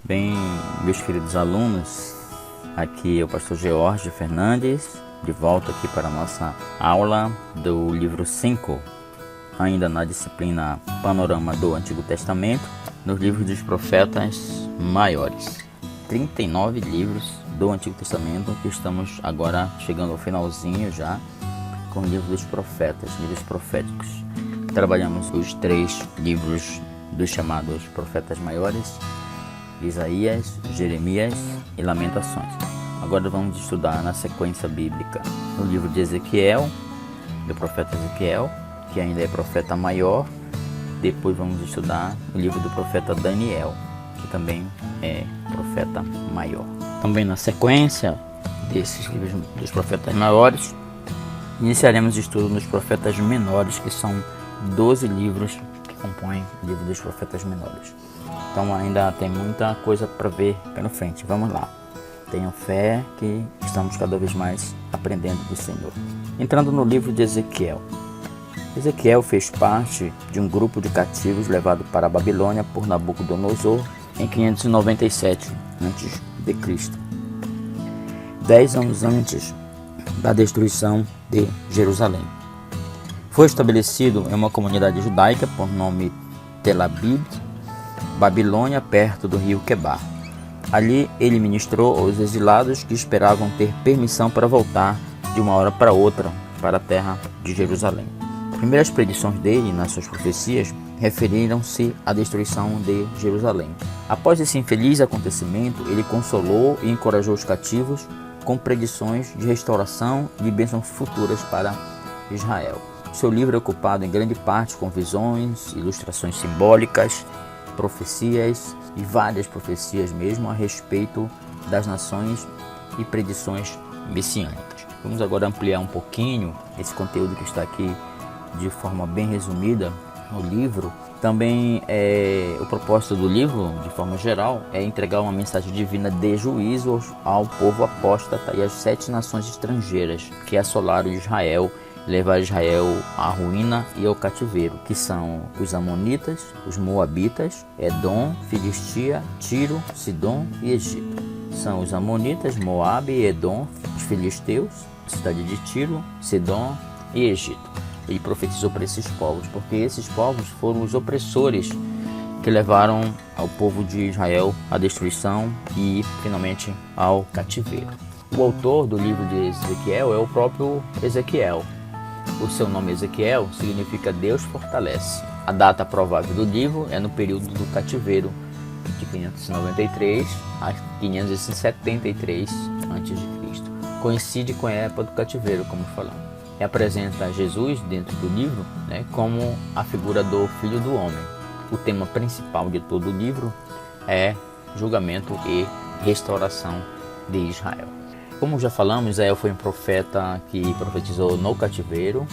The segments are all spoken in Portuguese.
Bem, meus queridos alunos, aqui é o pastor George Fernandes, de volta aqui para a nossa aula do livro 5, ainda na disciplina Panorama do Antigo Testamento, nos livros dos profetas maiores. 39 livros do Antigo Testamento, que estamos agora chegando ao finalzinho já, com o livro dos profetas, livros proféticos. Trabalhamos os 3 livros dos chamados profetas maiores, Isaías, Jeremias e Lamentações. Agora vamos estudar na sequência bíblica no livro de Ezequiel, do profeta Ezequiel, que ainda é profeta maior. Depois vamos estudar o livro do profeta Daniel, que também é profeta maior. Também na sequência desses livros dos profetas maiores, iniciaremos o estudo nos profetas menores, que são 12 livros que compõem o livro dos profetas menores. Então ainda tem muita coisa para ver pela frente. Vamos lá. Tenham fé que estamos cada vez mais aprendendo do Senhor. Entrando no livro de Ezequiel. Ezequiel fez parte de um grupo de cativos levado para a Babilônia por Nabucodonosor em 597 a.C., 10 anos antes da destruição de Jerusalém. Foi estabelecido em uma comunidade judaica por nome Tel Abib, Babilônia, perto do rio Quebar. Ali ele ministrou aos exilados que esperavam ter permissão para voltar de uma hora para outra para a terra de Jerusalém. As primeiras predições dele nas suas profecias referiram-se à destruição de Jerusalém. Após esse infeliz acontecimento, ele consolou e encorajou os cativos com predições de restauração e de bênçãos futuras para Israel. Seu livro é ocupado em grande parte com visões, ilustrações simbólicas, profecias e várias profecias mesmo a respeito das nações e predições messiânicas. Vamos agora ampliar um pouquinho esse conteúdo que está aqui de forma bem resumida no livro. Também o propósito do livro, de forma geral, é entregar uma mensagem divina de juízo ao povo apóstata e às 7 nações estrangeiras que assolaram Israel, levar Israel à ruína e ao cativeiro, que são os Amonitas, os Moabitas, Edom, Filistia, Tiro, Sidom e Egito. São os Amonitas, Moabe, Edom, os Filisteus, cidade de Tiro, Sidom e Egito. Ele profetizou para esses povos, porque esses povos foram os opressores que levaram ao povo de Israel à destruição e finalmente ao cativeiro. O autor do livro de Ezequiel é o próprio Ezequiel. O seu nome Ezequiel significa Deus fortalece. A data provável do livro é no período do cativeiro, de 593 a 573 a.C. Coincide com a época do cativeiro, como falamos. E apresenta Jesus dentro do livro, como a figura do Filho do Homem. O tema principal de todo o livro é julgamento e restauração de Israel. Como já falamos, Israel foi um profeta que profetizou no cativeiro.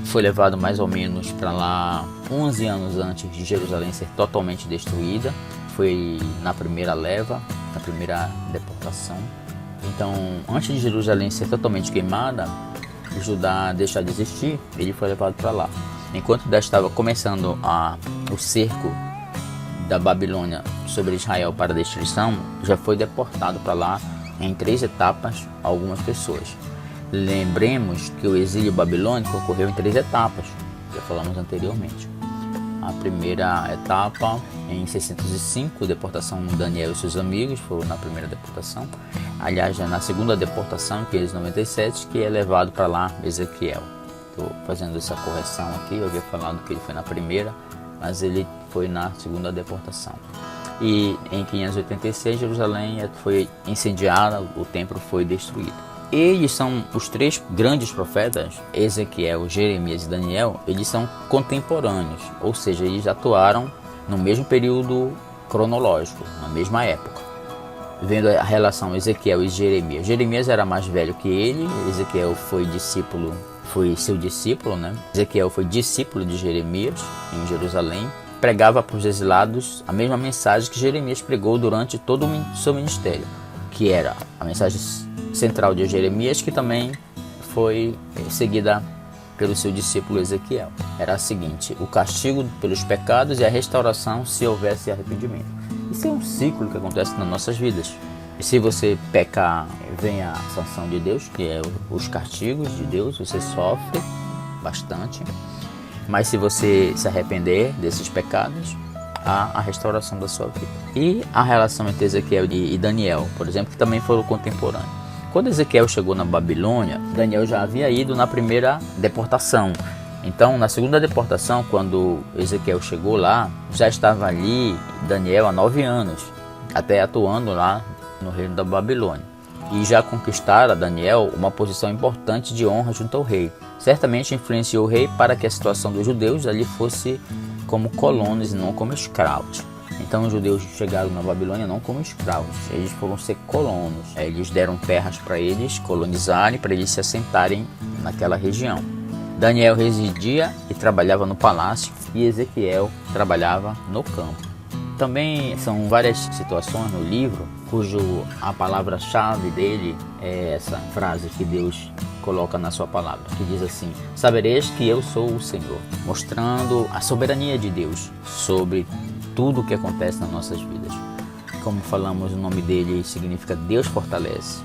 Foi levado mais ou menos para lá 11 anos antes de Jerusalém ser totalmente destruída. Foi na primeira leva, na primeira deportação. Então, antes de Jerusalém ser totalmente queimada, Judá deixar de existir, ele foi levado para lá. Enquanto ainda estava começando o cerco da Babilônia sobre Israel para a destruição, já foi deportado para lá em 3 etapas algumas pessoas. Lembremos que o exílio babilônico ocorreu em 3 etapas, já falamos anteriormente. A primeira etapa, em 605, deportação de Daniel e seus amigos, foram na primeira deportação. Aliás, já na segunda deportação, em 597, que é levado para lá Ezequiel. Estou fazendo essa correção aqui, eu havia falado que ele foi na primeira, mas ele foi na segunda deportação. E em 586, Jerusalém foi incendiada, o templo foi destruído. Eles são os 3 grandes profetas, Ezequiel, Jeremias e Daniel, eles são contemporâneos, ou seja, eles atuaram no mesmo período cronológico, na mesma época. Vendo a relação Ezequiel e Jeremias, Jeremias era mais velho que ele, Ezequiel foi seu discípulo, Ezequiel foi discípulo de Jeremias em Jerusalém, pregava para os exilados a mesma mensagem que Jeremias pregou durante todo o seu ministério, que era a mensagem central de Jeremias, que também foi seguida pelo seu discípulo Ezequiel. Era a seguinte: o castigo pelos pecados e a restauração se houvesse arrependimento. Isso é um ciclo que acontece nas nossas vidas. E se você pecar, vem a sanção de Deus, que é os castigos de Deus, você sofre bastante. Mas se você se arrepender desses pecados, há a restauração da sua vida. E a relação entre Ezequiel e Daniel, por exemplo, que também foram contemporâneos. Quando Ezequiel chegou na Babilônia, Daniel já havia ido na primeira deportação. Então, na segunda deportação, quando Ezequiel chegou lá, já estava ali Daniel há 9 anos, até atuando lá no reino da Babilônia. E já conquistara Daniel uma posição importante de honra junto ao rei. Certamente influenciou o rei para que a situação dos judeus ali fosse como colonos e não como escravos. Então os judeus chegaram na Babilônia não como escravos, eles foram ser colonos. Eles deram terras para eles colonizarem, para eles se assentarem naquela região. Daniel residia e trabalhava no palácio e Ezequiel trabalhava no campo. Também são várias situações no livro cujo a palavra-chave dele é essa frase que Deus coloca na sua palavra, que diz assim: sabereis que eu sou o Senhor, mostrando a soberania de Deus sobre tudo o que acontece nas nossas vidas. Como falamos, o nome dele significa Deus fortalece.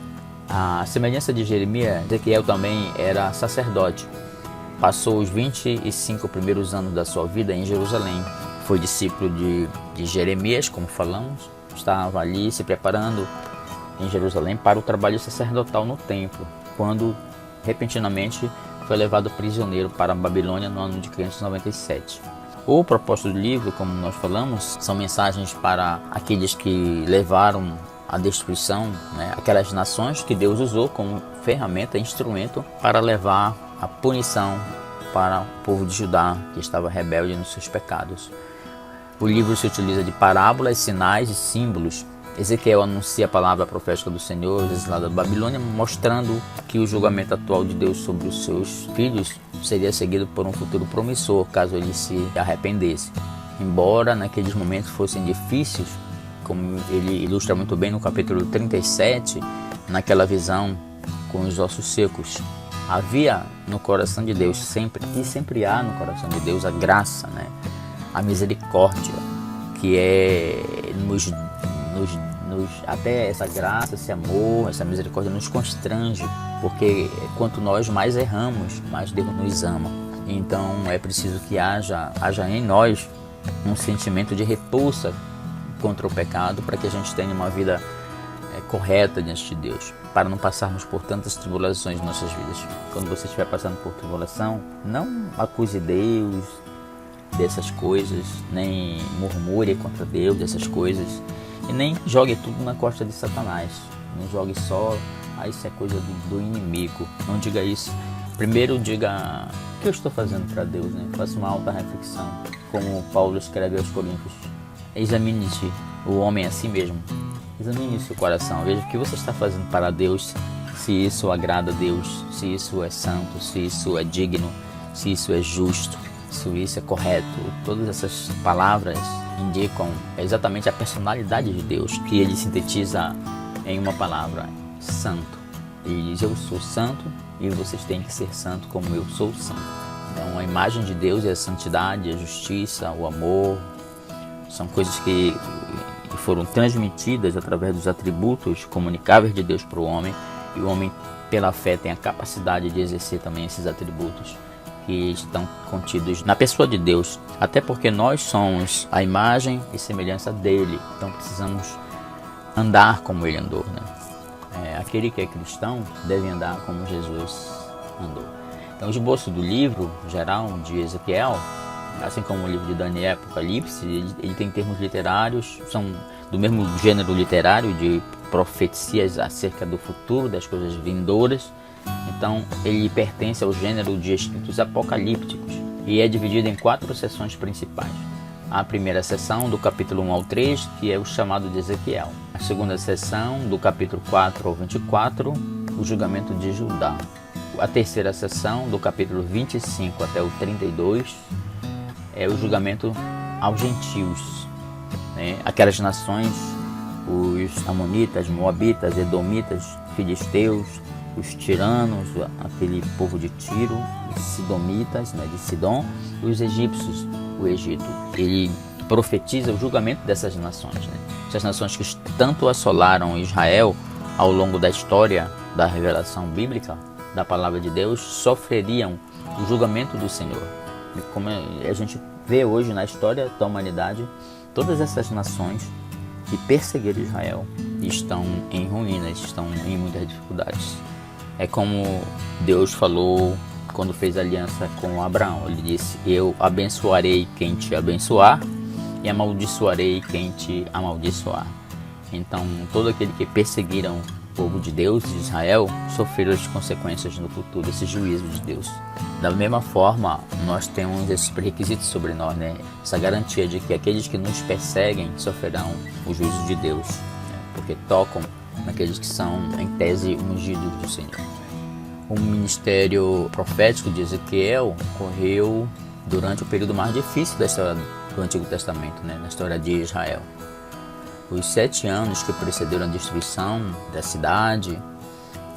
A semelhança de Jeremias, Ezequiel também era sacerdote. Passou os 25 primeiros anos da sua vida em Jerusalém. Foi discípulo de Jeremias, como falamos. Estava ali se preparando em Jerusalém para o trabalho sacerdotal no templo, quando repentinamente foi levado prisioneiro para a Babilônia no ano de 597. O propósito do livro, como nós falamos, são mensagens para aqueles que levaram à destruição, aquelas nações que Deus usou como ferramenta, instrumento para levar a punição para o povo de Judá que estava rebelde nos seus pecados. O livro se utiliza de parábolas, sinais e símbolos. Ezequiel anuncia a palavra profética do Senhor, lá da Babilônia, mostrando que o julgamento atual de Deus sobre os seus filhos seria seguido por um futuro promissor, caso ele se arrependesse. Embora naqueles momentos fossem difíceis, como ele ilustra muito bem no capítulo 37, naquela visão com os ossos secos. Havia no coração de Deus sempre, e sempre há no coração de Deus, a graça, a misericórdia, que é até essa graça, esse amor, essa misericórdia nos constrange, porque quanto nós mais erramos, mais Deus nos ama. Então é preciso que haja em nós um sentimento de repulsa contra o pecado, para que a gente tenha uma vida correta diante de Deus, para não passarmos por tantas tribulações em nossas vidas. Quando você estiver passando por tribulação, não acuse Deus dessas coisas, nem murmure contra Deus dessas coisas, e nem jogue tudo na costa de Satanás. Não jogue só, isso é coisa do inimigo. Não diga isso. Primeiro diga: o que eu estou fazendo para Deus? Faça uma alta reflexão, como Paulo escreve aos Coríntios: examine-te o homem a si mesmo. Examine o seu coração, veja o que você está fazendo para Deus, se isso agrada a Deus, se isso é santo, se isso é digno, se isso é justo, se isso é correto. Todas essas palavras indicam exatamente a personalidade de Deus, que ele sintetiza em uma palavra: santo. Ele diz: eu sou santo e vocês têm que ser santo como eu sou santo. Então a imagem de Deus é a santidade, a justiça, o amor. São coisas que foram transmitidas através dos atributos comunicáveis de Deus para o homem, e o homem, pela fé, tem a capacidade de exercer também esses atributos que estão contidos na pessoa de Deus, até porque nós somos a imagem e semelhança dele, então precisamos andar como ele andou. Aquele que é cristão deve andar como Jesus andou. Então o esboço do livro geral de Ezequiel, assim como o livro de Daniel e Apocalipse, ele tem termos literários, são do mesmo gênero literário, de profecias acerca do futuro, das coisas vindouras. Então ele pertence ao gênero de escritos apocalípticos e é dividido em 4 seções principais. A primeira seção, do capítulo 1 ao 3, que é o chamado de Ezequiel. A segunda seção, do capítulo 4 ao 24, o julgamento de Judá. A terceira seção, do capítulo 25 até o 32, é o julgamento aos gentios, aquelas nações, os amonitas, moabitas, edomitas, filisteus, os tiranos, aquele povo de Tiro, os sidomitas, de Sidom, e os egípcios, o Egito. Ele profetiza o julgamento dessas nações. essas nações que tanto assolaram Israel ao longo da história da revelação bíblica, da palavra de Deus, sofreriam o julgamento do Senhor. E como a gente vê hoje na história da humanidade, todas essas nações que perseguiram Israel estão em ruínas, estão em muitas dificuldades. É como Deus falou quando fez aliança com Abraão. Ele disse: eu abençoarei quem te abençoar e amaldiçoarei quem te amaldiçoar. Então, todo aquele que perseguiram o povo de Deus, de Israel, sofreram as consequências no futuro, esse juízo de Deus. Da mesma forma, nós temos esses pré-requisitos sobre nós, né? Essa garantia de que aqueles que nos perseguem sofrerão o juízo de Deus, né? Porque tocam naqueles que são, em tese, ungidos do Senhor. O ministério profético de Ezequiel ocorreu durante o período mais difícil da história do Antigo Testamento, né? Na história de Israel. Os 7 anos que precederam a destruição da cidade,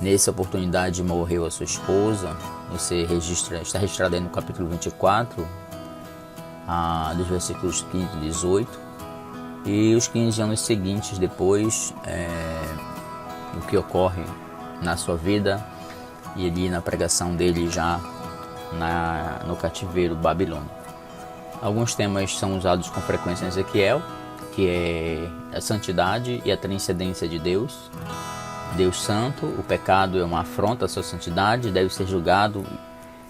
nessa oportunidade morreu a sua esposa. Está registrado aí no capítulo 24, dos versículos 15 e 18. E os 15 anos seguintes depois, o que ocorre na sua vida e ali na pregação dele já no cativeiro babilônico. Alguns temas são usados com frequência em Ezequiel, que é a santidade e a transcendência de Deus. Deus santo, o pecado é uma afronta à sua santidade, deve ser julgado.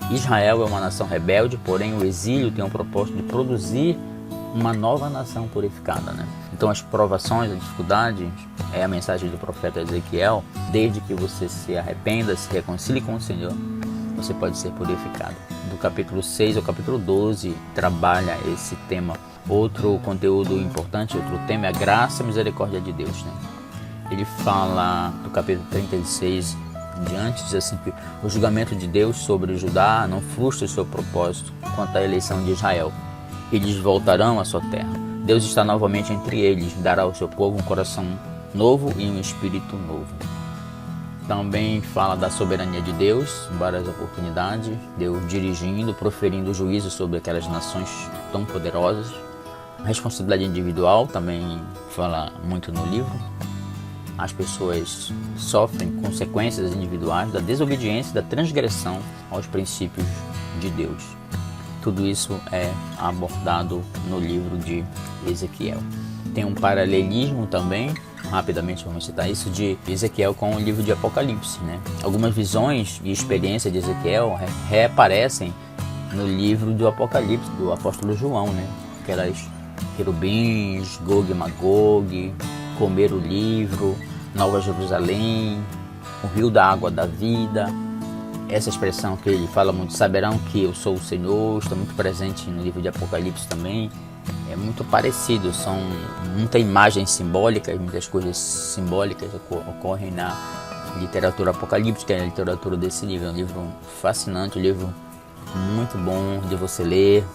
Israel é uma nação rebelde, porém o exílio tem o propósito de produzir uma nova nação purificada, né? Então as provações, a dificuldade é a mensagem do profeta Ezequiel: desde que você se arrependa, se reconcilie com o Senhor, você pode ser purificado. Do capítulo 6 ao capítulo 12 trabalha esse tema. Outro conteúdo importante, outro tema é a graça e a misericórdia de Deus, né? Ele fala do capítulo 36 em diante, diz assim que o julgamento de Deus sobre Judá não frustra o seu propósito quanto à eleição de Israel. Eles voltarão à sua terra. Deus está novamente entre eles, dará ao seu povo um coração novo e um espírito novo. Também fala da soberania de Deus, várias oportunidades, Deus dirigindo, proferindo juízo sobre aquelas nações tão poderosas. A responsabilidade individual também fala muito no livro. As pessoas sofrem consequências individuais da desobediência, da transgressão aos princípios de Deus. Tudo isso é abordado no livro de Ezequiel. Tem um paralelismo também, rapidamente vamos citar isso, de Ezequiel com o livro de Apocalipse, né? Algumas visões e experiências de Ezequiel reaparecem no livro do Apocalipse, do apóstolo João, né? Aquelas querubins, Gog e Magog, comer o livro, Nova Jerusalém, o rio da água da vida. Essa expressão que ele fala muito, saberão que eu sou o Senhor, está muito presente no livro de Apocalipse também. É muito parecido, são muita imagem simbólica, muitas coisas simbólicas ocorrem na literatura apocalíptica, na literatura desse livro. É um livro fascinante, um livro muito bom de você ler.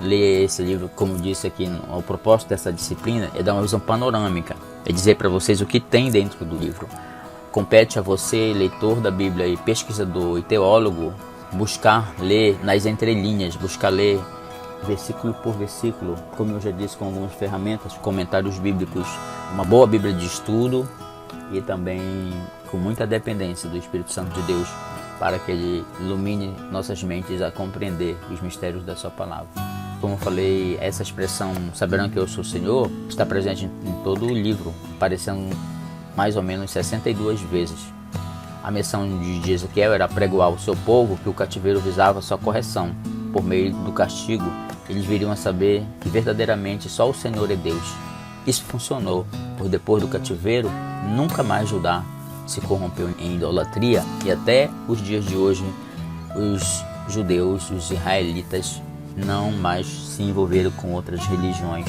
Ler esse livro, como disse aqui, o propósito dessa disciplina é dar uma visão panorâmica, é dizer para vocês o que tem dentro do livro. Compete a você, leitor da Bíblia e pesquisador e teólogo, buscar ler nas entrelinhas, buscar ler versículo por versículo, como eu já disse, com algumas ferramentas, comentários bíblicos, uma boa Bíblia de estudo e também com muita dependência do Espírito Santo de Deus, para que Ele ilumine nossas mentes a compreender os mistérios da sua palavra. Como eu falei, essa expressão, saberão que eu sou o Senhor, está presente em todo o livro, aparecendo mais ou menos 62 vezes. A missão de Ezequiel era pregoar ao seu povo que o cativeiro visava sua correção. Por meio do castigo, eles viriam a saber que verdadeiramente só o Senhor é Deus. Isso funcionou, pois depois do cativeiro, nunca mais Judá se corrompeu em idolatria, e até os dias de hoje, os judeus, os israelitas, não mais se envolveram com outras religiões.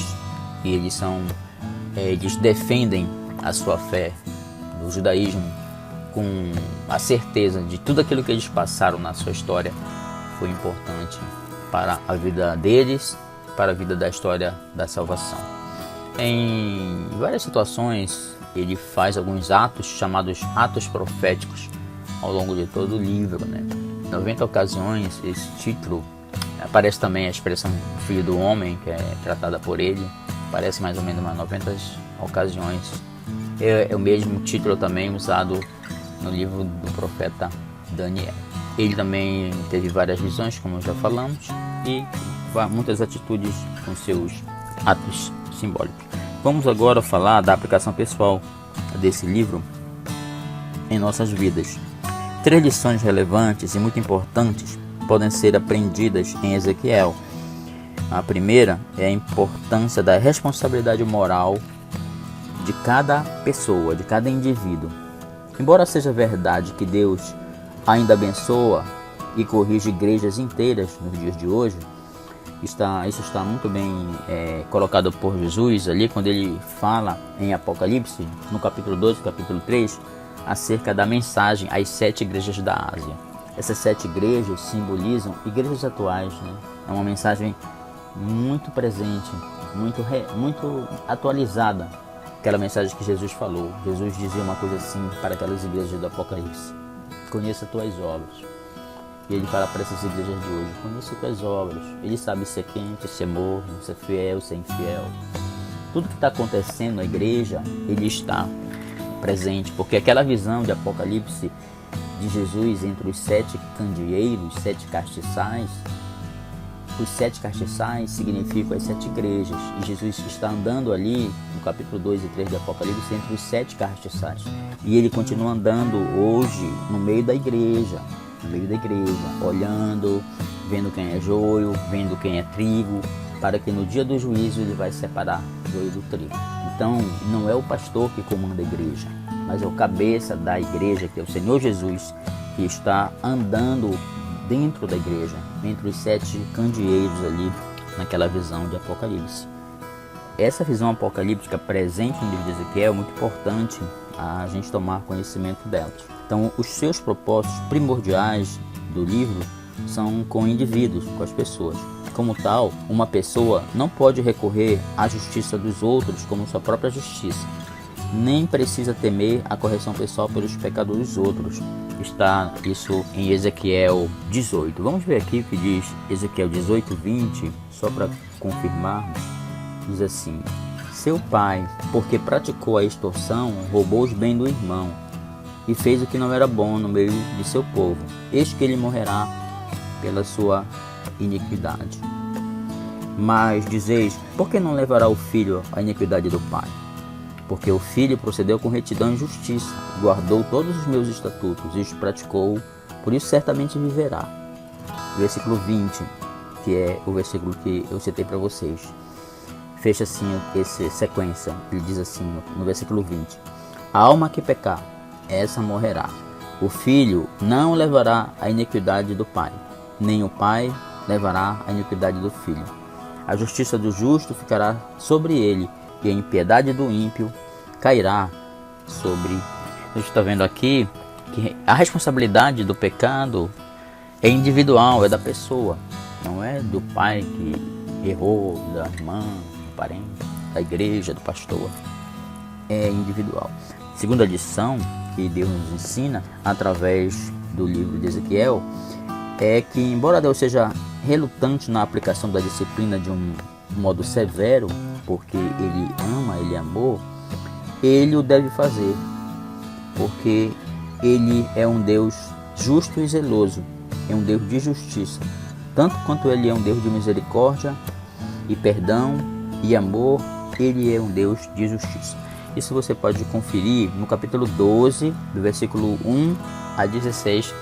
E eles defendem a sua fé do judaísmo com a certeza de tudo aquilo que eles passaram na sua história foi importante para a vida deles, para a vida da história da salvação. Em várias situações, ele faz alguns atos chamados atos proféticos ao longo de todo o livro, né? Em 90 ocasiões, esse título aparece também a expressão filho do homem, que é tratada por ele, aparece mais ou menos umas 90 ocasiões. É o mesmo título também usado no livro do profeta Daniel. Ele também teve várias visões, como já falamos, e muitas atitudes com seus atos simbólicos. Vamos agora falar da aplicação pessoal desse livro em nossas vidas. 3 lições relevantes e muito importantes podem ser aprendidas em Ezequiel. A primeira é a importância da responsabilidade moral de cada pessoa, de cada indivíduo. Embora seja verdade que Deus ainda abençoa e corrige igrejas inteiras nos dias de hoje, isso está muito bem colocado por Jesus ali, quando ele fala em Apocalipse, no capítulo 12, capítulo 3, acerca da mensagem às 7 igrejas da Ásia. Essas 7 igrejas simbolizam igrejas atuais, né? É uma mensagem muito presente, muito atualizada. Aquela mensagem que Jesus falou. Jesus dizia uma coisa assim para aquelas igrejas do Apocalipse: conheça tuas obras. E ele fala para essas igrejas de hoje: conheça tuas obras. Ele sabe se é quente, se é morno, se é fiel, se é infiel. Tudo que está acontecendo na igreja, ele está presente, porque aquela visão de Apocalipse de Jesus entre os 7 candeeiros, 7 castiçais, os 7 castiçais significam as 7 igrejas, e Jesus está andando ali no capítulo 2 e 3 de Apocalipse entre os 7 castiçais, e ele continua andando hoje no meio da igreja, olhando, vendo quem é joio, vendo quem é trigo, para que no dia do juízo ele vai separar o joio do trigo. Então não é o pastor que comanda a igreja, mas é o cabeça da igreja, que é o Senhor Jesus, que está andando dentro da igreja, entre os 7 candeeiros ali, naquela visão de Apocalipse. Essa visão apocalíptica presente no livro de Ezequiel é muito importante a gente tomar conhecimento delas. Então, os seus propósitos primordiais do livro são com indivíduos, com as pessoas. Como tal, uma pessoa não pode recorrer à justiça dos outros como sua própria justiça, nem precisa temer a correção pessoal pelos pecados dos outros. Está isso em Ezequiel 18. Vamos ver aqui o que diz Ezequiel 18, 20, só para confirmarmos. Diz assim: seu pai, porque praticou a extorsão, roubou os bens do irmão e fez o que não era bom no meio de seu povo. Eis que ele morrerá pela sua iniquidade. Mas dizeis: por que não levará o filho a iniquidade do pai? Porque o filho procedeu com retidão e justiça, guardou todos os meus estatutos e os praticou, por isso certamente viverá. Versículo 20, que é o versículo que eu citei para vocês. Fecha assim essa sequência. Ele diz assim no versículo 20: a alma que pecar, essa morrerá. O filho não levará a iniquidade do pai, nem o pai levará a iniquidade do filho. A justiça do justo ficará sobre ele, e a impiedade do ímpio cairá sobre. A gente está vendo aqui que a responsabilidade do pecado é individual, é da pessoa, não é do pai que errou, da irmã, do parente, da igreja, do pastor. É individual. Segunda lição que Deus nos ensina através do livro de Ezequiel é que, embora Deus seja relutante na aplicação da disciplina de um modo severo, porque ele ama, ele é amor, ele o deve fazer, porque ele é um Deus justo e zeloso, é um Deus de justiça, tanto quanto ele é um Deus de misericórdia e perdão e amor, ele é um Deus de justiça. Isso você pode conferir no capítulo 12, do versículo 1 a 16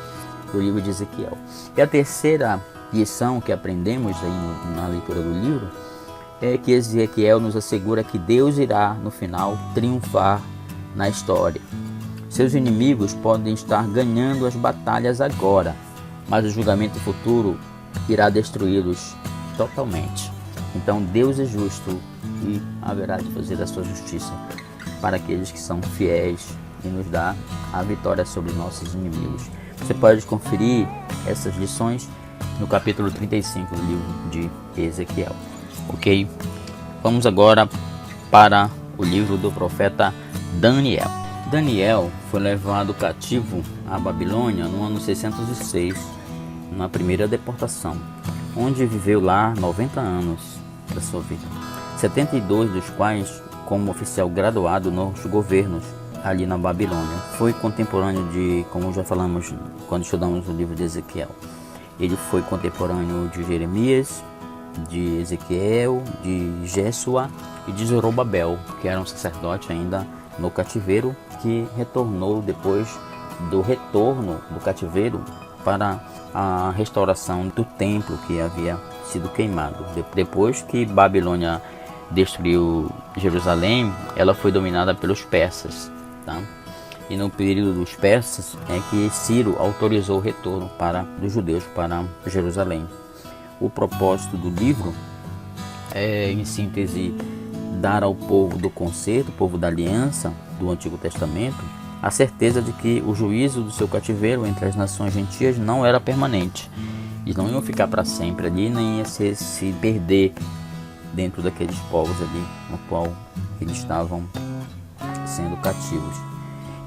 do livro de Ezequiel. E a terceira lição que aprendemos aí na leitura do livro é que Ezequiel nos assegura que Deus irá, no final, triunfar na história. Seus inimigos podem estar ganhando as batalhas agora, mas o julgamento futuro irá destruí-los totalmente. Então Deus é justo e haverá de fazer a sua justiça para aqueles que são fiéis e nos dá a vitória sobre nossos inimigos. Você pode conferir essas lições no capítulo 35 do livro de Ezequiel. Ok? Vamos agora para o livro do profeta Daniel. Daniel foi levado cativo à Babilônia no ano 606, na primeira deportação, onde viveu lá 90 anos da sua vida, 72 dos quais como oficial graduado nos governos ali na Babilônia. Foi contemporâneo de, como já falamos quando estudamos o livro de Ezequiel, ele foi contemporâneo de Jeremias, de Ezequiel, de Jesua e de Zorobabel, que era um sacerdote ainda no cativeiro, que retornou depois do retorno do cativeiro para a restauração do templo que havia sido queimado. Depois que Babilônia destruiu Jerusalém, ela foi dominada pelos persas, tá? E no período dos persas é que Ciro autorizou o retorno dos judeus para Jerusalém. O propósito do livro é, em síntese, dar ao povo do concerto, o povo da aliança do Antigo Testamento, a certeza de que o juízo do seu cativeiro entre as nações gentias não era permanente. Eles não iam ficar para sempre ali, nem ia se perder dentro daqueles povos ali no qual eles estavam sendo cativos.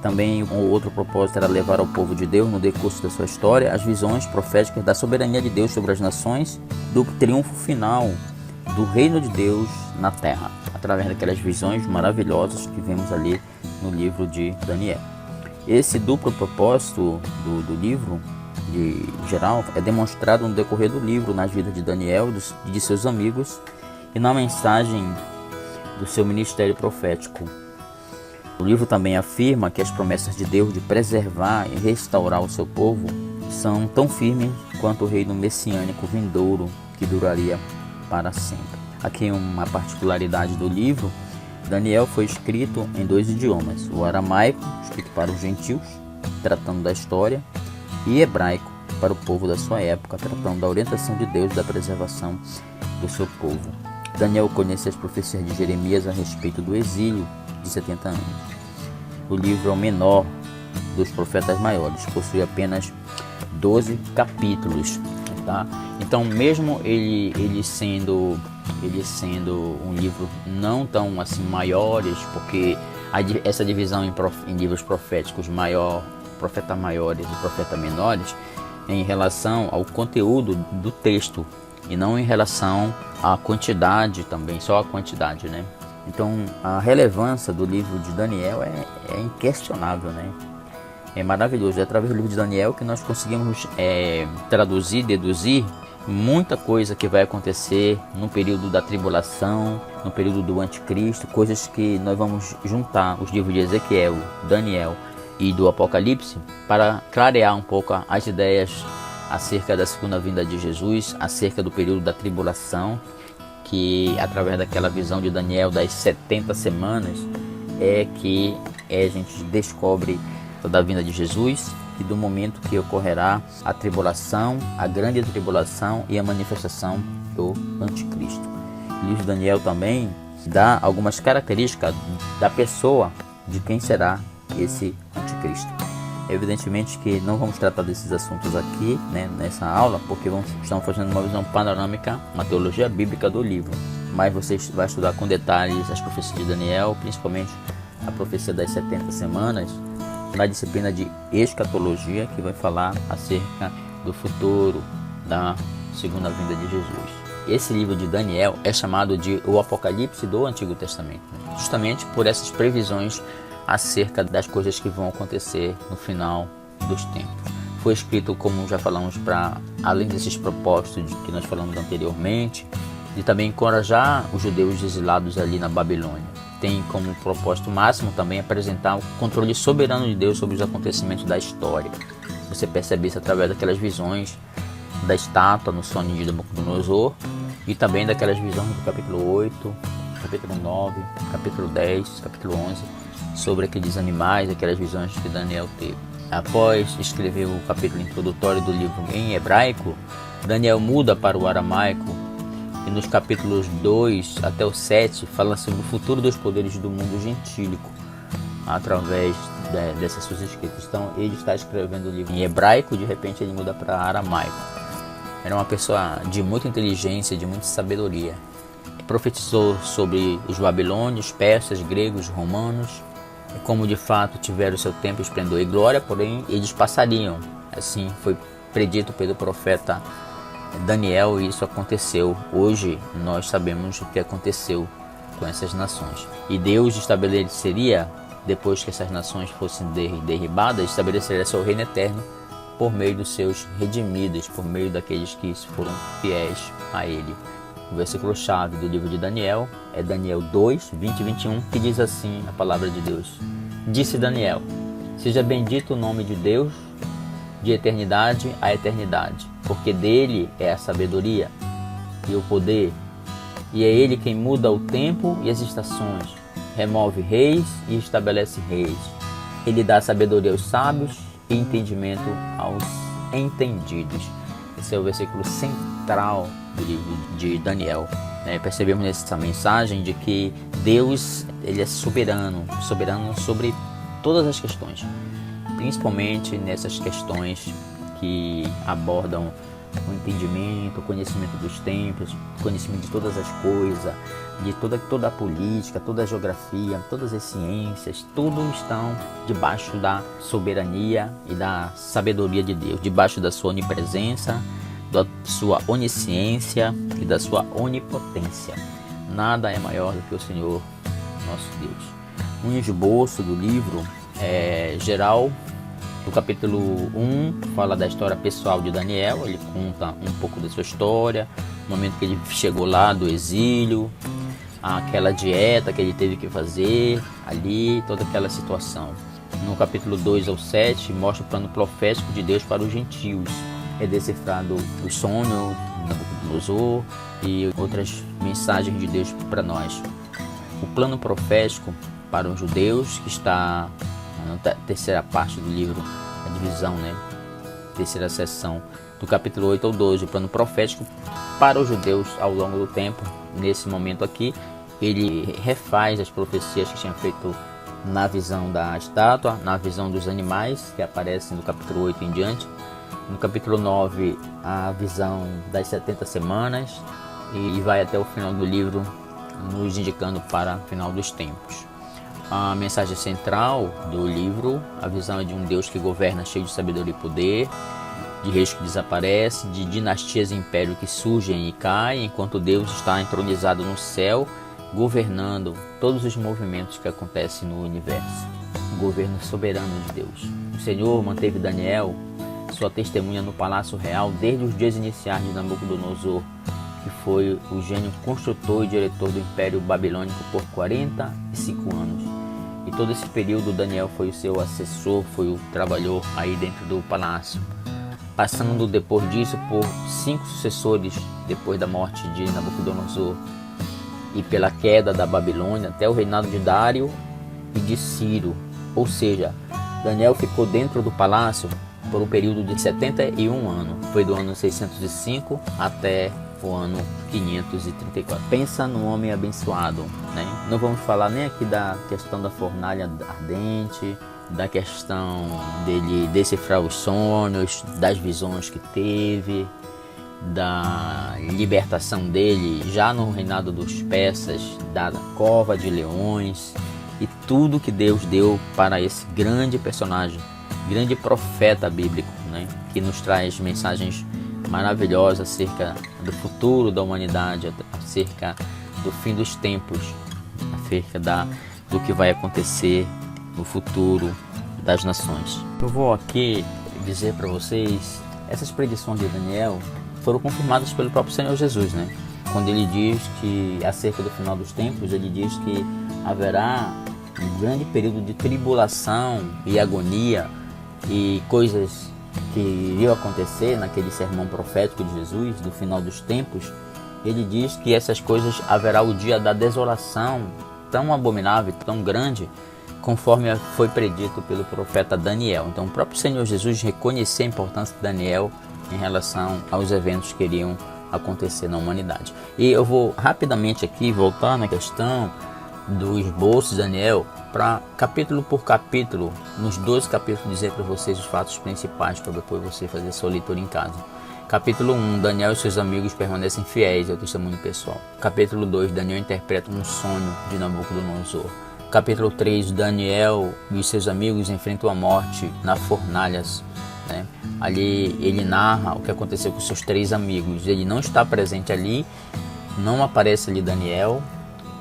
Também o outro propósito era levar ao povo de Deus, no decurso da sua história, as visões proféticas da soberania de Deus sobre as nações, do triunfo final do reino de Deus na terra, através daquelas visões maravilhosas que vemos ali no livro de Daniel. Esse duplo propósito do livro, de geral, é demonstrado no decorrer do livro, nas vidas de Daniel e de seus amigos, e na mensagem do seu ministério profético. O livro também afirma que as promessas de Deus de preservar e restaurar o seu povo são tão firmes quanto o reino messiânico vindouro, que duraria para sempre. Aqui uma particularidade do livro: Daniel foi escrito em 2 idiomas, o aramaico, escrito para os gentios, tratando da história, e hebraico, para o povo da sua época, tratando da orientação de Deus e da preservação do seu povo. Daniel conhece as profecias de Jeremias a respeito do exílio de 70 anos. O livro é o menor dos profetas maiores, possui apenas 12 capítulos, tá? Então, mesmo ele sendo um livro não tão assim maiores, porque essa divisão em livros proféticos, profetas maiores e profetas menores, é em relação ao conteúdo do texto e não em relação à quantidade também, só a quantidade, né? Então, a relevância do livro de Daniel é inquestionável, né? É maravilhoso. É através do livro de Daniel que nós conseguimos traduzir, deduzir muita coisa que vai acontecer no período da tribulação, no período do anticristo, coisas que nós vamos juntar os livros de Ezequiel, Daniel e do Apocalipse para clarear um pouco as ideias acerca da segunda vinda de Jesus, acerca do período da tribulação, que através daquela visão de Daniel das 70 semanas é que a gente descobre da vinda de Jesus e do momento que ocorrerá a tribulação, a grande tribulação e a manifestação do anticristo. O livro de Daniel também dá algumas características da pessoa de quem será esse anticristo. Evidentemente que não vamos tratar desses assuntos aqui, né, nessa aula, porque estamos fazendo uma visão panorâmica, uma teologia bíblica do livro. Mas você vai estudar com detalhes as profecias de Daniel, principalmente a profecia das 70 semanas, na disciplina de escatologia, que vai falar acerca do futuro da segunda vinda de Jesus. Esse livro de Daniel é chamado de o Apocalipse do Antigo Testamento, justamente por essas previsões acerca das coisas que vão acontecer no final dos tempos. Foi escrito, como já falamos, para além desses propósitos que nós falamos anteriormente, de também encorajar os judeus exilados ali na Babilônia. Tem como propósito máximo também apresentar o controle soberano de Deus sobre os acontecimentos da história. Você percebe isso através daquelas visões da estátua no sonho de Nabucodonosor e também daquelas visões do capítulo 8, capítulo 9, capítulo 10, capítulo 11, sobre aqueles animais, aquelas visões que Daniel teve. Após escrever o capítulo introdutório do livro em hebraico, Daniel muda para o aramaico e nos capítulos 2 até o 7 fala sobre o futuro dos poderes do mundo gentílico através dessas suas escritas. Então ele está escrevendo o livro em hebraico, de repente ele muda para aramaico. Era uma pessoa de muita inteligência, de muita sabedoria. Profetizou sobre os babilônios, persas, gregos, romanos, como de fato tiveram seu tempo, esplendor e glória, porém eles passariam. Assim foi predito pelo profeta Daniel e isso aconteceu. Hoje nós sabemos o que aconteceu com essas nações. E Deus estabeleceria, depois que essas nações fossem derribadas, estabeleceria seu reino eterno por meio dos seus redimidos, por meio daqueles que foram fiéis a Ele. O versículo-chave do livro de Daniel é Daniel 2, 20 e 21, que diz assim a palavra de Deus. Disse Daniel: seja bendito o nome de Deus, de eternidade a eternidade, porque dele é a sabedoria e o poder, e é ele quem muda o tempo e as estações, remove reis e estabelece reis. Ele dá sabedoria aos sábios e entendimento aos entendidos. Esse é o versículo central do livro de Daniel. Percebemos nessa mensagem de que Deus, ele é soberano sobre todas as questões, principalmente nessas questões que abordam o entendimento, o conhecimento dos tempos, o conhecimento de todas as coisas, de toda a política, toda a geografia, todas as ciências, tudo estão debaixo da soberania e da sabedoria de Deus, debaixo da sua onipresença, da sua onisciência e da sua onipotência. Nada é maior do que o Senhor nosso Deus. Um esboço do livro geral. No capítulo 1 fala da história pessoal de Daniel. Ele conta um pouco da sua história, o momento que ele chegou lá do exílio, aquela dieta que ele teve que fazer ali, toda aquela situação. No capítulo 2 ao 7 mostra o plano profético de Deus para os gentios. É decifrado o sonho de Nabucodonosor e outras mensagens de Deus para nós. O plano profético para os judeus, que está na terceira parte do livro, a divisão, terceira seção, do capítulo 8 ao 12, o plano profético para os judeus ao longo do tempo. Nesse momento aqui, ele refaz as profecias que tinha feito na visão da estátua, na visão dos animais, que aparecem no capítulo 8 em diante. No capítulo 9, a visão das 70 semanas, e vai até o final do livro, nos indicando para o final dos tempos. A mensagem central do livro, a visão é de um Deus que governa cheio de sabedoria e poder, de reis que desaparecem, de dinastias e impérios que surgem e caem, enquanto Deus está entronizado no céu, governando todos os movimentos que acontecem no universo. O governo soberano de Deus. O Senhor manteve Daniel, sua testemunha, no palácio real desde os dias iniciais de Nabucodonosor, que foi o gênio construtor e diretor do Império Babilônico por 45 anos. E todo esse período Daniel foi o seu assessor, trabalhou aí dentro do palácio. Passando depois disso por 5 sucessores depois da morte de Nabucodonosor e pela queda da Babilônia até o reinado de Dário e de Ciro. Ou seja, Daniel ficou dentro do palácio por um período de 71 anos. Foi do ano 605 até o ano 534. Pensa no homem abençoado, Não vamos falar nem aqui da questão da fornalha ardente, da questão dele decifrar os sonhos, das visões que teve, da libertação dele já no reinado dos persas, da cova de leões e tudo que Deus deu para esse grande personagem, grande profeta bíblico, que nos traz mensagens maravilhosas acerca do futuro da humanidade, acerca do fim dos tempos, acerca do que vai acontecer no futuro das nações. Eu vou aqui dizer para vocês, essas predições de Daniel foram confirmadas pelo próprio Senhor Jesus, Quando ele diz que acerca do final dos tempos, ele diz que haverá um grande período de tribulação e agonia e coisas que iriam acontecer naquele sermão profético de Jesus, do final dos tempos. Ele diz que essas coisas haverá o dia da desolação tão abominável, tão grande, conforme foi predito pelo profeta Daniel. Então o próprio Senhor Jesus reconheceu a importância de Daniel em relação aos eventos que iriam acontecer na humanidade. E eu vou rapidamente aqui voltar na questão do esboço de Daniel, para capítulo por capítulo, nos 12 capítulos, dizer para vocês os fatos principais, para depois você fazer sua leitura em casa. Capítulo 1, Daniel e seus amigos permanecem fiéis ao testemunho pessoal. Capítulo 2, Daniel interpreta um sonho de Nabucodonosor. Capítulo 3, Daniel e seus amigos enfrentam a morte na fornalhas. Ali ele narra o que aconteceu com seus 3 amigos. Ele não está presente ali, não aparece ali Daniel,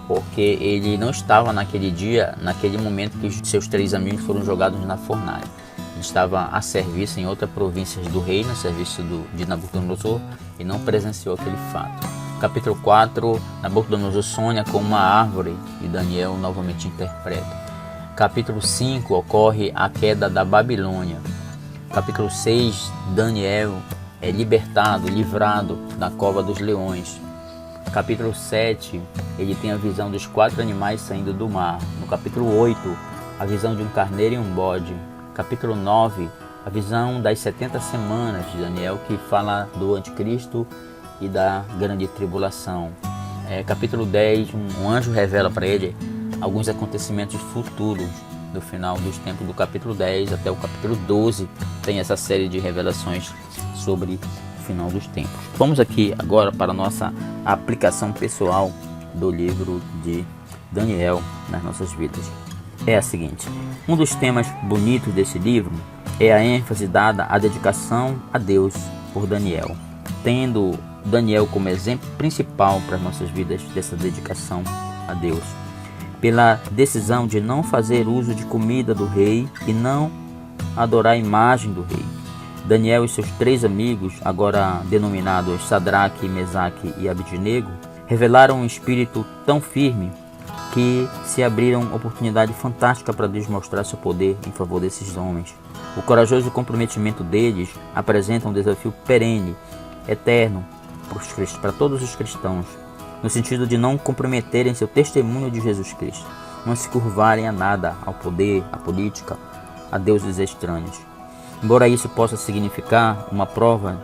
porque ele não estava naquele dia, naquele momento que seus 3 amigos foram jogados na fornalha. Ele estava a serviço em outra província do reino, a serviço de Nabucodonosor, e não presenciou aquele fato. Capítulo 4, Nabucodonosor sonha com uma árvore e Daniel novamente interpreta. Capítulo 5, ocorre a queda da Babilônia. Capítulo 6, Daniel é libertado, livrado da cova dos leões. Capítulo 7, ele tem a visão dos 4 animais saindo do mar. No capítulo 8, a visão de um carneiro e um bode. Capítulo 9, a visão das 70 semanas de Daniel, que fala do anticristo e da grande tribulação. Capítulo 10, um anjo revela para ele alguns acontecimentos futuros do final dos tempos. Do capítulo 10 até o capítulo 12 tem essa série de revelações sobre o final dos tempos. Vamos aqui agora para a nossa aplicação pessoal do livro de Daniel nas nossas vidas. É a seguinte: um dos temas bonitos desse livro é a ênfase dada à dedicação a Deus por Daniel, tendo Daniel como exemplo principal para as nossas vidas dessa dedicação a Deus, pela decisão de não fazer uso de comida do rei e não adorar a imagem do rei. Daniel e seus 3 amigos, agora denominados Sadraque, Mesaque e Abednego, revelaram um espírito tão firme que se abriram oportunidade fantástica para Deus mostrar seu poder em favor desses homens. O corajoso comprometimento deles apresenta um desafio perene, eterno, para todos os cristãos, no sentido de não comprometerem seu testemunho de Jesus Cristo, não se curvarem a nada, ao poder, à política, a deuses estranhos. Embora isso possa significar uma prova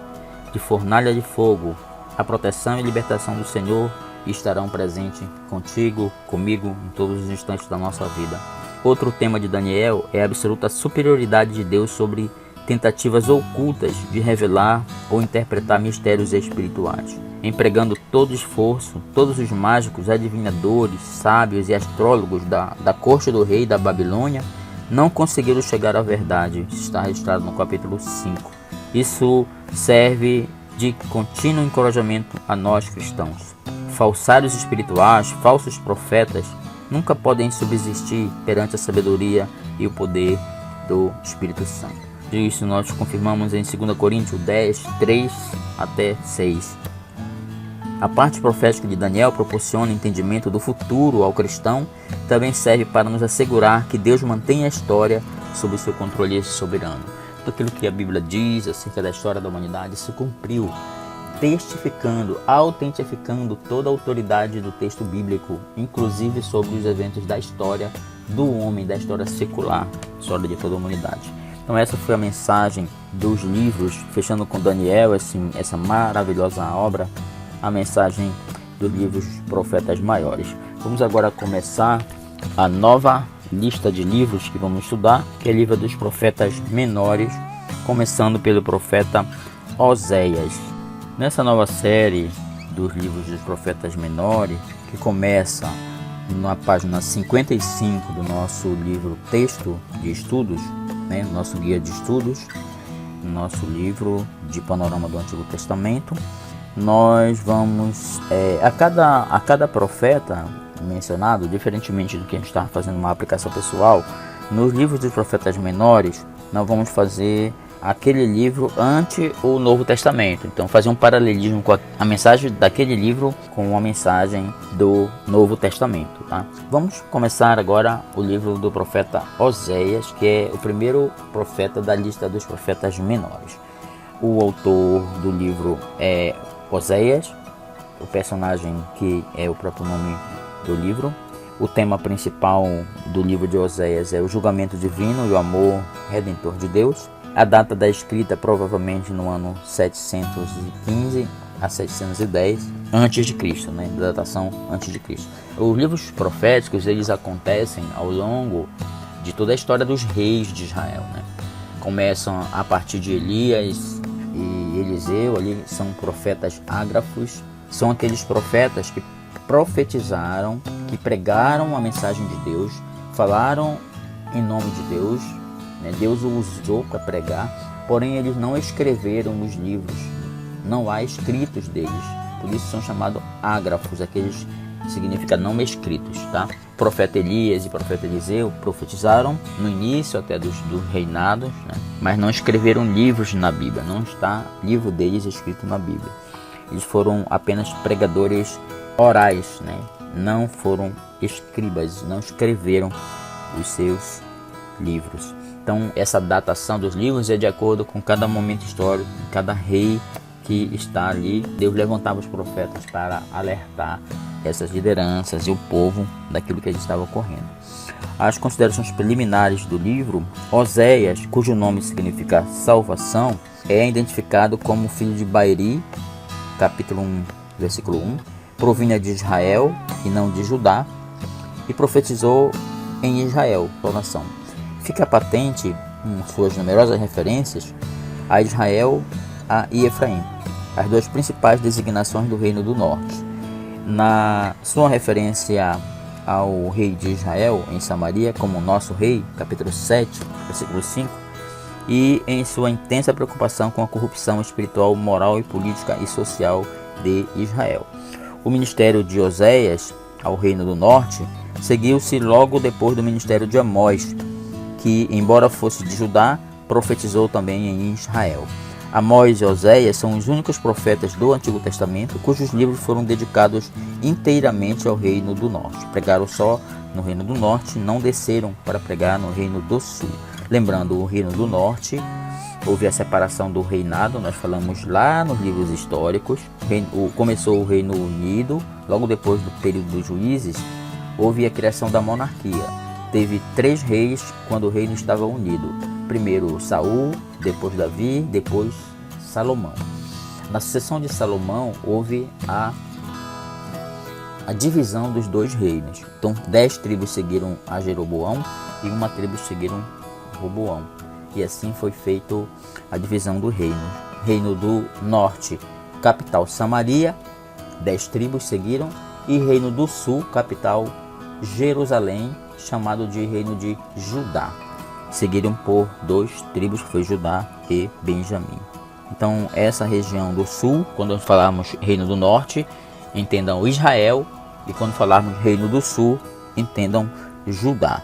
de fornalha de fogo, a proteção e libertação do Senhor estarão presentes contigo, comigo, em todos os instantes da nossa vida. Outro tema de Daniel é a absoluta superioridade de Deus sobre tentativas ocultas de revelar ou interpretar mistérios espirituais. Empregando todo esforço, todos os mágicos, adivinhadores, sábios e astrólogos da corte do rei da Babilônia não conseguiram chegar à verdade. Está registrado no capítulo 5. Isso serve de contínuo encorajamento a nós cristãos. Falsários espirituais, falsos profetas, nunca podem subsistir perante a sabedoria e o poder do Espírito Santo. Isso nós confirmamos em 2 Coríntios 10, 3 até 6. A parte profética de Daniel proporciona entendimento do futuro ao cristão, também serve para nos assegurar que Deus mantém a história sob seu controle soberano. Tudo aquilo que a Bíblia diz acerca da história da humanidade se cumpriu, testificando, autentificando toda a autoridade do texto bíblico, inclusive sobre os eventos da história do homem, da história secular, história de toda a humanidade. Então essa foi a mensagem dos livros, fechando com Daniel, essa maravilhosa obra, a mensagem dos livros profetas maiores. Vamos agora começar a nova lista de livros que vamos estudar, que é o livro dos profetas menores, começando pelo profeta Oséias. Nessa nova série dos livros dos profetas menores, que começa na página 55 do nosso livro Texto de Estudos, nosso guia de estudos, nosso livro de panorama do Antigo Testamento, nós vamos, a cada profeta mencionado, diferentemente do que a gente está fazendo uma aplicação pessoal, nos livros dos profetas menores, nós vamos fazer aquele livro ante o Novo Testamento. Então fazer um paralelismo com a mensagem daquele livro com a mensagem do Novo Testamento, tá? Vamos começar agora o livro do profeta Oséias, que é o primeiro profeta da lista dos profetas menores. O autor do livro é Oséias, o personagem que é o próprio nome do livro. O tema principal do livro de Oséias é o julgamento divino e o amor redentor de Deus. A data da escrita provavelmente no ano 715 a 710 antes de Cristo, datação antes de Cristo. Os livros proféticos, eles acontecem ao longo de toda a história dos reis de Israel, Começam a partir de Elias e Eliseu, ali são profetas ágrafos, são aqueles profetas que profetizaram, que pregaram a mensagem de Deus, falaram em nome de Deus, Deus o usou para pregar, porém eles não escreveram os livros, não há escritos deles, por isso são chamados ágrafos, aqueles significa não escritos, tá? O profeta Elias e o profeta Eliseu profetizaram no início até dos reinados, né? Mas não escreveram livros na Bíblia, não está livro deles escrito na Bíblia. Eles foram apenas pregadores orais, né? Não foram escribas, não escreveram os seus livros. Então, essa datação dos livros é de acordo com cada momento histórico, cada rei que está ali. Deus levantava os profetas para alertar essas lideranças e o povo daquilo que estava ocorrendo. As considerações preliminares do livro: Oséias, cujo nome significa salvação, é identificado como filho de Baeri, capítulo 1, versículo 1, provinha de Israel e não de Judá, e profetizou em Israel, sua nação. Fica patente em suas numerosas referências a Israel e Efraim, as duas principais designações do Reino do Norte. Na sua referência ao rei de Israel em Samaria como nosso rei, capítulo 7, versículo 5, e em sua intensa preocupação com a corrupção espiritual, moral e política e social de Israel. O ministério de Oséias ao Reino do Norte seguiu-se logo depois do ministério de Amós, que, embora fosse de Judá, profetizou também em Israel. Amós e Oséias são os únicos profetas do Antigo Testamento cujos livros foram dedicados inteiramente ao Reino do Norte. Pregaram só no Reino do Norte, não desceram para pregar no Reino do Sul. Lembrando, o Reino do Norte, houve a separação do reinado, nós falamos lá nos livros históricos. Começou o Reino Unido, logo depois do período dos juízes, houve a criação da monarquia. Teve 3 reis quando o reino estava unido. Primeiro Saul, depois Davi, depois Salomão. Na sucessão de Salomão houve a divisão dos 2 reinos. Então 10 tribos seguiram a Jeroboão e uma tribo seguiram Roboão. E assim foi feito a divisão do reino. Reino do Norte, capital Samaria, 10 tribos seguiram. E Reino do Sul, capital Jerusalém, chamado de Reino de Judá. Seguiram por 2 tribos, que foi Judá e Benjamim. Então, essa região do sul, quando falarmos Reino do Norte, entendam Israel, e quando falarmos Reino do Sul, entendam Judá,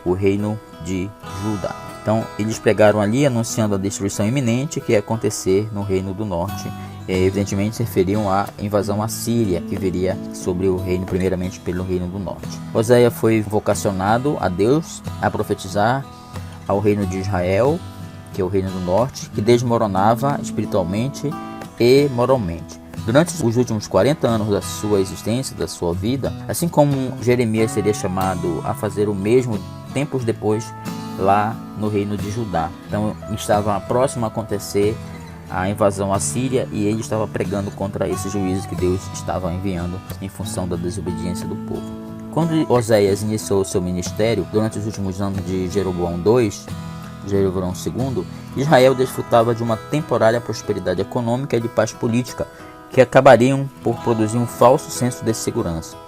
o Reino de Judá. Então, eles pregaram ali anunciando a destruição iminente que ia acontecer no Reino do Norte. Evidentemente se referiam à invasão assíria que viria sobre o reino, primeiramente pelo Reino do Norte. Oséias foi vocacionado a Deus a profetizar ao reino de Israel, que é o Reino do Norte, que desmoronava espiritualmente e moralmente. Durante os últimos 40 anos da sua existência, da sua vida, assim como Jeremias seria chamado a fazer o mesmo tempos depois lá no reino de Judá. Então estava próximo a acontecer a invasão assíria e ele estava pregando contra esses juízos que Deus estava enviando em função da desobediência do povo. Quando Oséias iniciou seu ministério, durante os últimos anos de Jeroboão II, Israel desfrutava de uma temporária prosperidade econômica e de paz política que acabariam por produzir um falso senso de segurança.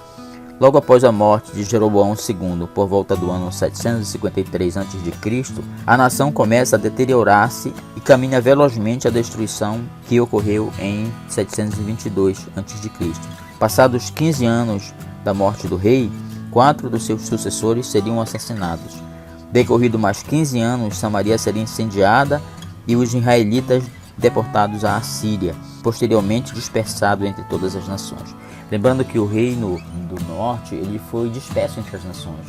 Logo após a morte de Jeroboão II, por volta do ano 753 a.C., a nação começa a deteriorar-se e caminha velozmente à destruição que ocorreu em 722 a.C. Passados 15 anos da morte do rei, 4 dos seus sucessores seriam assassinados. Decorrido mais 15 anos, Samaria seria incendiada e os israelitas deportados à Assíria, posteriormente dispersado entre todas as nações. Lembrando que o reino do norte ele foi disperso entre as nações.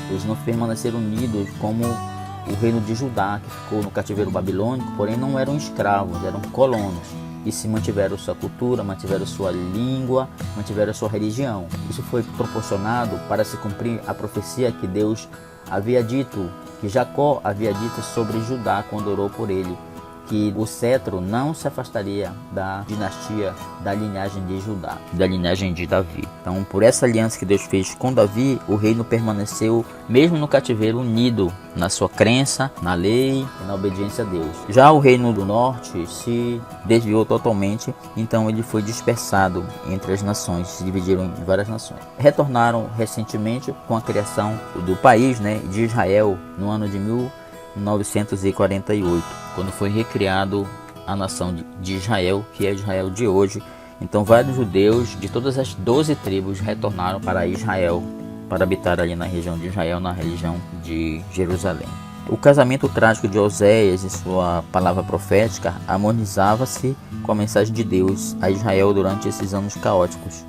Eles não permaneceram unidos como o reino de Judá, que ficou no cativeiro babilônico, porém não eram escravos, eram colonos. E se mantiveram sua cultura, mantiveram sua língua, mantiveram sua religião. Isso foi proporcionado para se cumprir a profecia que Deus havia dito, que Jacó havia dito sobre Judá quando orou por ele, que o cetro não se afastaria da dinastia, da linhagem de Judá, da linhagem de Davi. Então, por essa aliança que Deus fez com Davi, o reino permaneceu, mesmo no cativeiro, unido na sua crença, na lei e na obediência a Deus. Já o reino do norte se desviou totalmente, então ele foi dispersado entre as nações, se dividiram em várias nações. Retornaram recentemente com a criação do país, de Israel, no ano de 1948, quando foi recriado a nação de Israel, que é Israel de hoje, Então vários judeus de todas as 12 tribos retornaram para Israel, para habitar ali na região de Israel, na região de Jerusalém. O casamento trágico de Oséias e sua palavra profética harmonizava-se com a mensagem de Deus a Israel durante esses anos caóticos.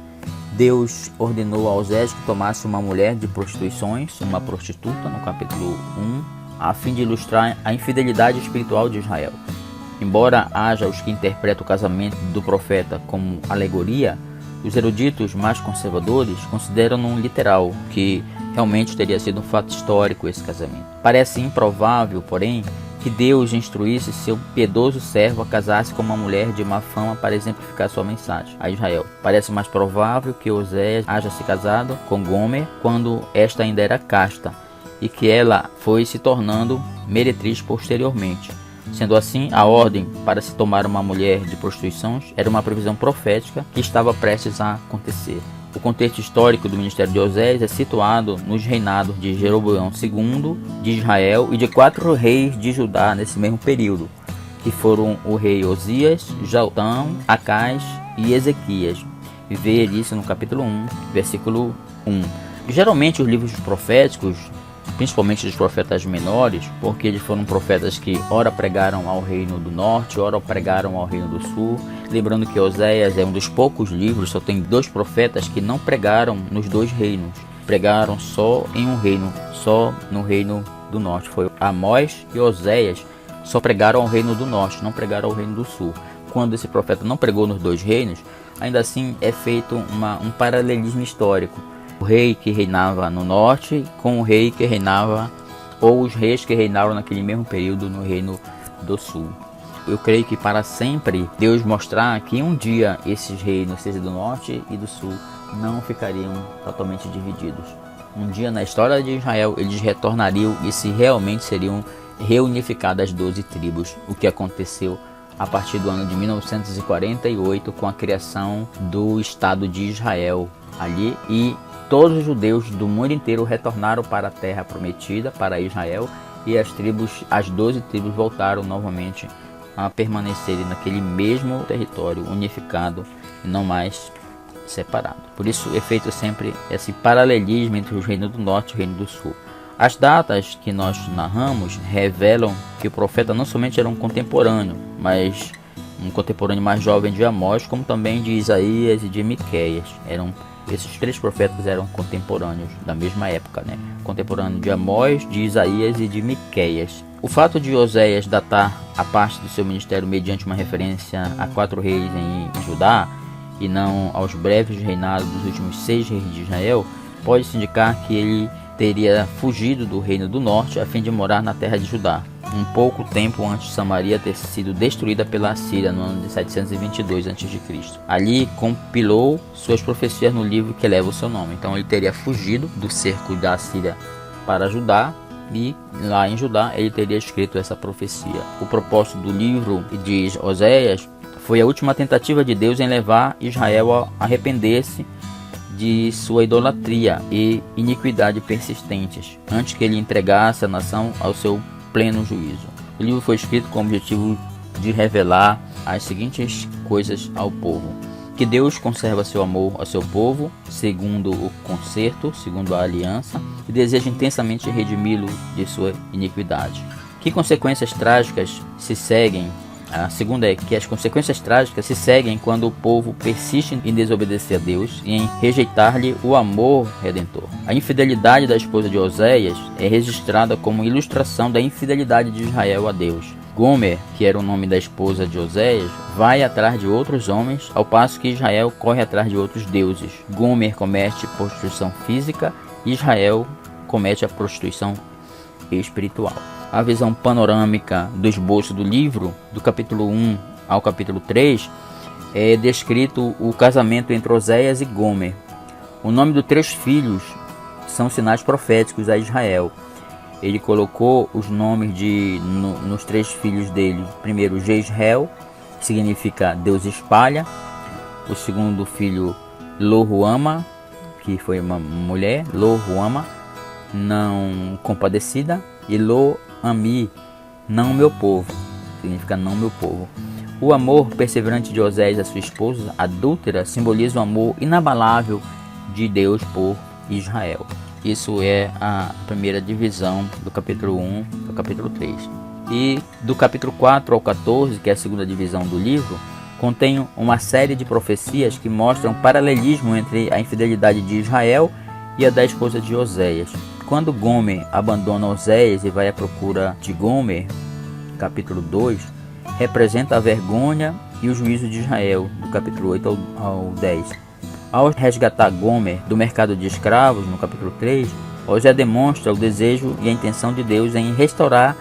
Deus ordenou a Oséias que tomasse uma mulher de prostituições, uma prostituta, no capítulo 1, a fim de ilustrar a infidelidade espiritual de Israel. Embora haja os que interpretam o casamento do profeta como alegoria, os eruditos mais conservadores consideram-no literal, que realmente teria sido um fato histórico esse casamento. Parece improvável, porém, que Deus instruísse seu piedoso servo a casar-se com uma mulher de má fama para exemplificar sua mensagem a Israel. Parece mais provável que Oséias haja se casado com Gomer quando esta ainda era casta, e que ela foi se tornando meretriz posteriormente. Sendo assim, a ordem para se tomar uma mulher de prostituição era uma previsão profética que estava prestes a acontecer. O contexto histórico do ministério de Oséias é situado nos reinados de Jeroboão II de Israel e de 4 reis de Judá nesse mesmo período, que foram o rei Osias, Jotão, Acás e Ezequias. E ver isso no capítulo 1, versículo 1. Geralmente os livros proféticos, principalmente dos profetas menores, porque eles foram profetas que ora pregaram ao reino do norte, ora pregaram ao reino do sul. Lembrando que Oséias é um dos poucos livros, só tem 2 profetas que não pregaram nos 2 reinos, pregaram só em um reino, só no reino do norte. Foi Amós e Oséias só pregaram ao reino do norte, não pregaram ao reino do sul. Quando esse profeta não pregou nos 2 reinos, ainda assim é feito um paralelismo histórico. O rei que reinava no norte com o rei que reinava, ou os reis que reinaram naquele mesmo período no reino do sul. Eu creio que para sempre Deus mostrar que um dia esses reinos, seja do norte e do sul, não ficariam totalmente divididos. Um dia na história de Israel eles retornariam e se realmente seriam reunificadas as 12 tribos, o que aconteceu a partir do ano de 1948 com a criação do Estado de Israel ali, e todos os judeus do mundo inteiro retornaram para a terra prometida, para Israel, e as 12 tribos voltaram novamente a permanecerem naquele mesmo território unificado e não mais separado. Por isso é feito sempre esse paralelismo entre o reino do norte e o reino do sul. As datas que nós narramos revelam que o profeta não somente era um contemporâneo, mas um contemporâneo mais jovem de Amós, como também de Isaías e de Miqueias. Esses 3 profetas eram contemporâneos da mesma época, né? Contemporâneo de Amós, de Isaías e de Miqueias. O fato de Oséias datar a parte do seu ministério mediante uma referência a 4 reis em Judá e não aos breves reinados dos últimos 6 reis de Israel pode indicar que ele teria fugido do reino do norte a fim de morar na terra de Judá, um pouco tempo antes de Samaria ter sido destruída pela Assíria no ano de 722 a.C. Ali compilou suas profecias no livro que leva o seu nome. Então ele teria fugido do cerco da Assíria para Judá, e lá em Judá ele teria escrito essa profecia. O propósito do livro de Oséias foi a última tentativa de Deus em levar Israel a arrepender-se de sua idolatria e iniquidade persistentes, antes que ele entregasse a nação ao seu pleno juízo. O livro foi escrito com o objetivo de revelar as seguintes coisas ao povo: que Deus conserva seu amor ao seu povo, segundo o concerto, segundo a aliança, e deseja intensamente redimi-lo de sua iniquidade. Que consequências trágicas se seguem? A segunda é que as consequências trágicas se seguem quando o povo persiste em desobedecer a Deus e em rejeitar-lhe o amor redentor. A infidelidade da esposa de Oséias é registrada como ilustração da infidelidade de Israel a Deus. Gomer, que era o nome da esposa de Oséias, vai atrás de outros homens, ao passo que Israel corre atrás de outros deuses. Gomer comete prostituição física e Israel comete a prostituição espiritual. A visão panorâmica do esboço do livro, do capítulo 1 ao capítulo 3, é descrito o casamento entre Oséias e Gomer. O nome dos 3 filhos são sinais proféticos a Israel. Ele colocou os nomes nos 3 filhos dele. Primeiro, Jezreel, que significa Deus espalha. O segundo filho, Lo-Ruama, que foi uma mulher, Lo-Ruama, não compadecida. E Lo-Ami, não meu povo, significa não meu povo. O amor perseverante de Oséias a sua esposa adúltera simboliza o amor inabalável de Deus por Israel. Isso é a primeira divisão do capítulo 1 ao capítulo 3. E do capítulo 4 ao 14, que é a segunda divisão do livro, contém uma série de profecias que mostram paralelismo entre a infidelidade de Israel e a da esposa de Oséias. Quando Gomer abandona Oséias e vai à procura de Gomer, capítulo 2, representa a vergonha e o juízo de Israel, do capítulo 8 ao 10. Ao resgatar Gomer do mercado de escravos, no capítulo 3, Oséias demonstra o desejo e a intenção de Deus em restaurar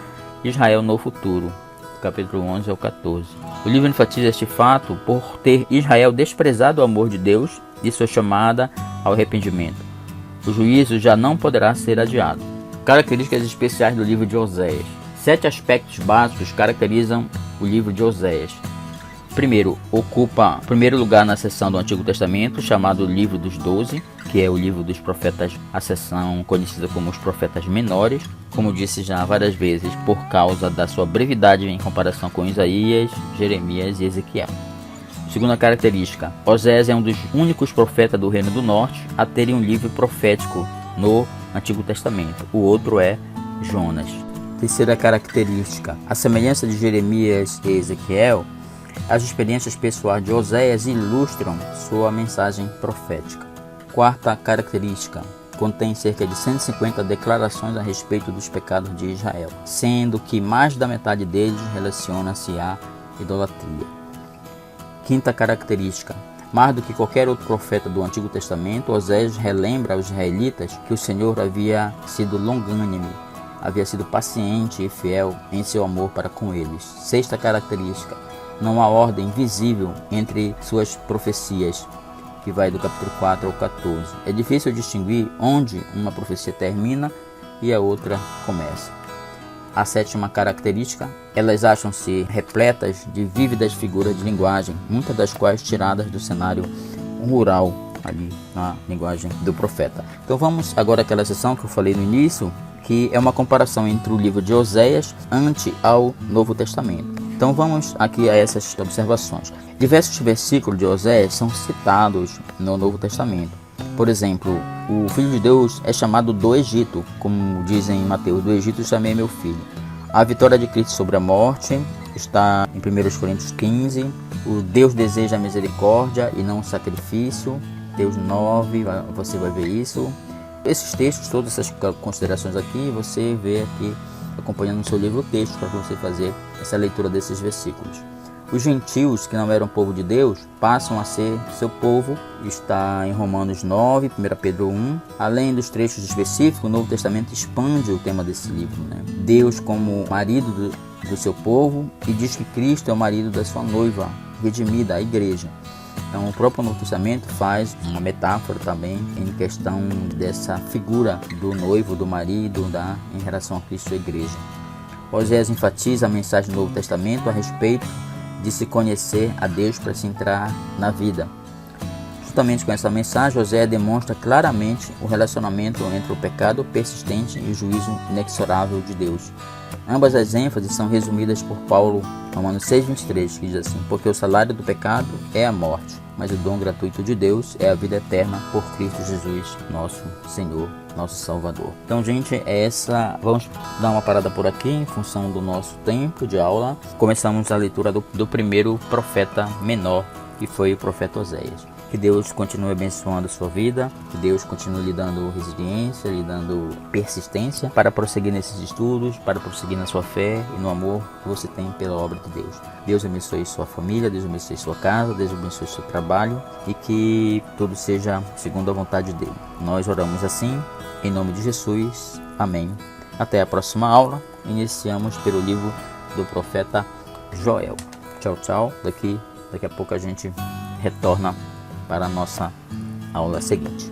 Israel no futuro, do capítulo 11 ao 14. O livro enfatiza este fato por ter Israel desprezado o amor de Deus e sua chamada ao arrependimento. O juízo já não poderá ser adiado. Características especiais do livro de Oséias. 7 aspectos básicos caracterizam o livro de Oséias. Primeiro, ocupa o primeiro lugar na seção do Antigo Testamento, chamado Livro dos 12, que é o livro dos profetas, a seção conhecida como os profetas menores, como disse já várias vezes, por causa da sua brevidade em comparação com Isaías, Jeremias e Ezequiel. Segunda característica, Oséias é um dos únicos profetas do Reino do Norte a terem um livro profético no Antigo Testamento. O outro é Jonas. Terceira característica, a semelhança de Jeremias e Ezequiel, as experiências pessoais de Oséias ilustram sua mensagem profética. Quarta característica, contém cerca de 150 declarações a respeito dos pecados de Israel, sendo que mais da metade deles relaciona-se à idolatria. Quinta característica, mais do que qualquer outro profeta do Antigo Testamento, Oséias relembra aos israelitas que o Senhor havia sido longânime, havia sido paciente e fiel em seu amor para com eles. Sexta característica, não há ordem visível entre suas profecias, que vai do capítulo 4 ao 14. É difícil distinguir onde uma profecia termina e a outra começa. A sétima característica, elas acham-se repletas de vívidas figuras de linguagem, muitas das quais tiradas do cenário rural, ali na linguagem do profeta. Então vamos agora àquela seção que eu falei no início, que é uma comparação entre o livro de Oséias ante ao Novo Testamento. Então vamos aqui a essas observações. Diversos versículos de Oséias são citados no Novo Testamento. Por exemplo, o Filho de Deus é chamado do Egito, como dizem em Mateus, do Egito chamei meu filho. A vitória de Cristo sobre a morte está em 1 Coríntios 15. O Deus deseja a misericórdia e não o sacrifício. Deus 9, você vai ver isso. Esses textos, todas essas considerações aqui, você vê aqui acompanhando no seu livro o texto para você fazer essa leitura desses versículos. Os gentios, que não eram povo de Deus, passam a ser seu povo. Está em Romanos 9, 1 Pedro 1. Além dos trechos específicos, o Novo Testamento expande o tema desse livro, né? Deus como marido do seu povo, e diz que Cristo é o marido da sua noiva redimida, a igreja. Então o próprio Novo Testamento faz uma metáfora também em questão dessa figura do noivo, do marido, em relação a Cristo e a igreja. Oséias enfatiza a mensagem do Novo Testamento a respeito de se conhecer a Deus para se entrar na vida. Justamente com essa mensagem, Oséias demonstra claramente o relacionamento entre o pecado persistente e o juízo inexorável de Deus. Ambas as ênfases são resumidas por Paulo em Romanos 6,23, que diz assim: porque o salário do pecado é a morte, mas o dom gratuito de Deus é a vida eterna por Cristo Jesus, nosso Senhor, nosso Salvador. Então, gente, vamos dar uma parada por aqui em função do nosso tempo de aula. Começamos a leitura do primeiro profeta menor, que foi o profeta Oséias. Que Deus continue abençoando a sua vida, que Deus continue lhe dando resiliência, lhe dando persistência para prosseguir nesses estudos, para prosseguir na sua fé e no amor que você tem pela obra de Deus. Deus abençoe sua família, Deus abençoe sua casa, Deus abençoe seu trabalho e que tudo seja segundo a vontade dele. Nós oramos assim, em nome de Jesus. Amém. Até a próxima aula. Iniciamos pelo livro do profeta Joel. Tchau, tchau. Daqui a pouco a gente retorna para a nossa aula seguinte.